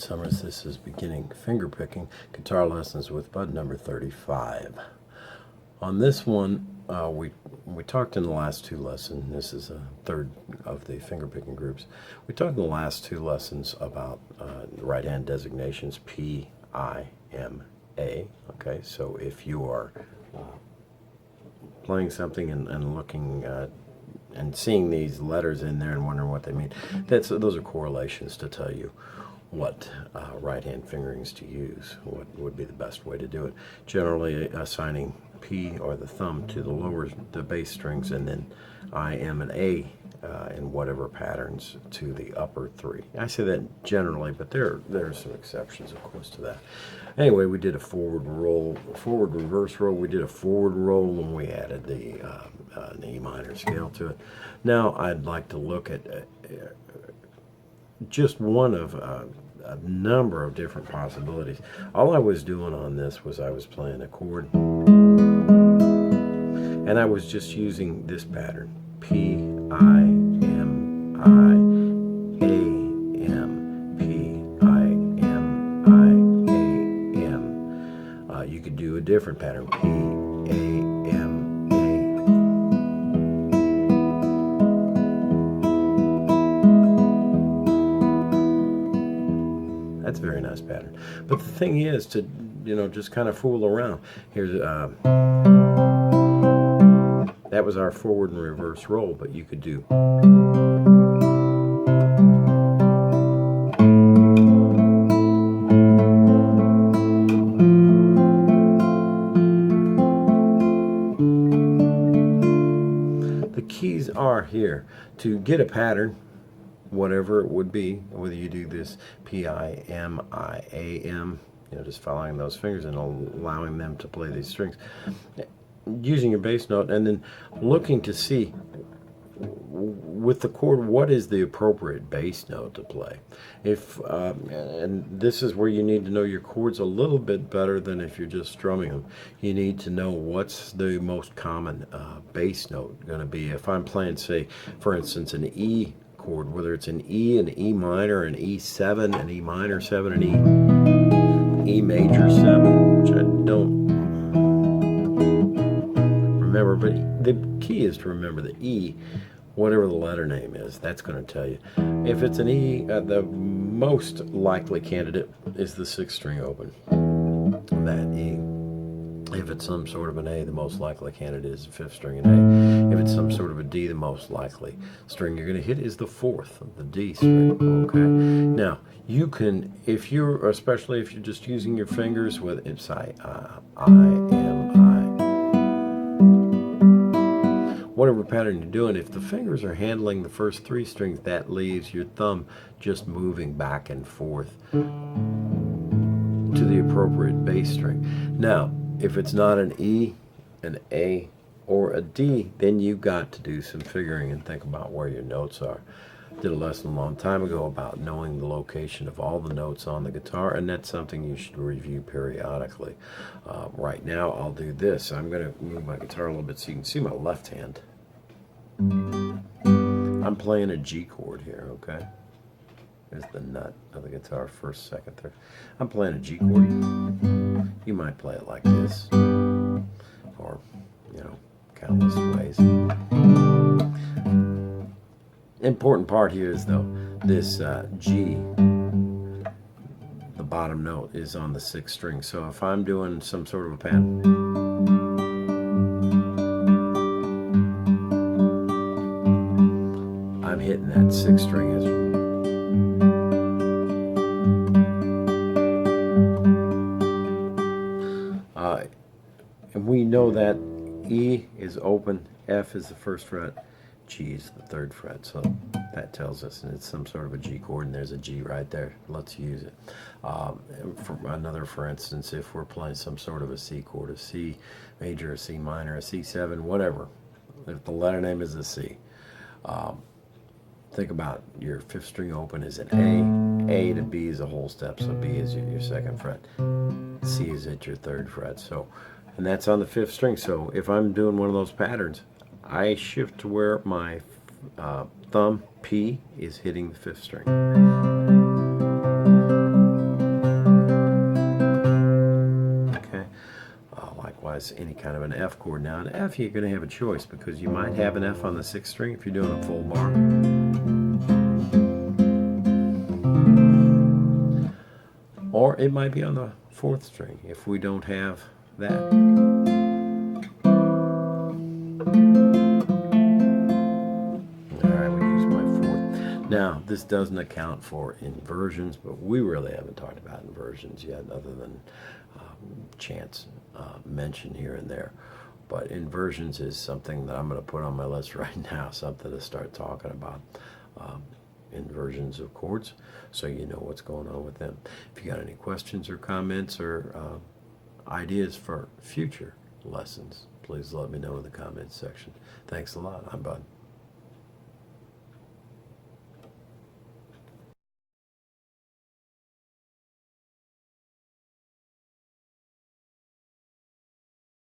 Summers. This is Beginning Fingerpicking Guitar Lessons with Bud number 35. On this one, we talked in the last two lessons. This is a third of the fingerpicking groups. We talked in the last two lessons about right hand designations P, I, M, A. Okay, so if you are playing something and looking and seeing these letters in there and wondering what they mean, those are correlations to tell you what right-hand fingerings to use, what would be the best way to do it. Generally assigning P or the thumb to the bass strings, and then I, M, and A in whatever patterns to the upper three. I say that generally, but there are some exceptions, of course, to that. Anyway, we did a forward reverse roll. We did a forward roll when we added the E minor scale to it. Now I'd like to look at just one of a number of different possibilities. All I was doing on this was I was playing a chord, and I was just using this pattern: P, I, M, I, A, M, P, I, M, I, A, M. You could do a different pattern: P, A, M, That's a very nice pattern. But the thing is to, just kind of fool around. Here's that was our forward and reverse roll, but you could do the keys are here to get a pattern. Whatever it would be, whether you do this P-I-M-I-A-M, just following those fingers and allowing them to play these strings, using your bass note, and then looking to see with the chord what is the appropriate bass note to play. And this is where you need to know your chords a little bit better than if you're just strumming them. You need to know what's the most common bass note going to be. If I'm playing, say, for instance, an E chord, whether it's an E, an E minor, an E7, an E minor 7, an E major 7, which I don't remember, but the key is to remember the E, whatever the letter name is, that's going to tell you. If it's an E, the most likely candidate is the 6th string open, that E. If it's some sort of an A, the most likely candidate is the 5th string in A. If it's some sort of a D, the most likely string you're going to hit is the 4th, the D string. Okay. Now you can, especially if you're just using your fingers, with it's I, M, I, whatever pattern you're doing. If the fingers are handling the first 3 strings, that leaves your thumb just moving back and forth to the appropriate bass string. Now, if it's not an E, an A, or a D, then you've got to do some figuring and think about where your notes are. Did a lesson a long time ago about knowing the location of all the notes on the guitar, and that's something you should review periodically. Right now, I'll do this. I'm going to move my guitar a little bit so you can see my left hand. I'm playing a G chord here, okay? There's the nut of the guitar, 1st, 2nd, 3rd. I'm playing a G chord. You might play it like this, or, countless ways. Important part here is, though, this G, the bottom note, is on the 6th string. So if I'm doing some sort of a pattern, I'm hitting that 6th string as and we know that E is open, F is the 1st fret, G is the 3rd fret. So that tells us, and it's some sort of a G chord, and there's a G right there. Let's use it. For instance, if we're playing some sort of a C chord, a C major, a C minor, a C7, whatever, if the letter name is a C, think about your 5th string open is an A to B is a whole step, so B is your 2nd fret, C is at your 3rd fret. So, and that's on the 5th string. So if I'm doing one of those patterns, I shift to where my thumb P is hitting the 5th string. otherwise any kind of an F chord. Now an F, you're going to have a choice because you might have an F on the 6th string if you're doing a full bar. Or it might be on the 4th string if we don't have that. Alright, we use my 4th. Now, this doesn't account for inversions, but we really haven't talked about inversions yet other than chance mention here and there. But inversions is something that I'm going to put on my list right now, something to start talking about. Inversions of chords, so you know what's going on with them. If you got any questions or comments or ideas for future lessons, please let me know in the comments section. Thanks a lot. I'm Bud.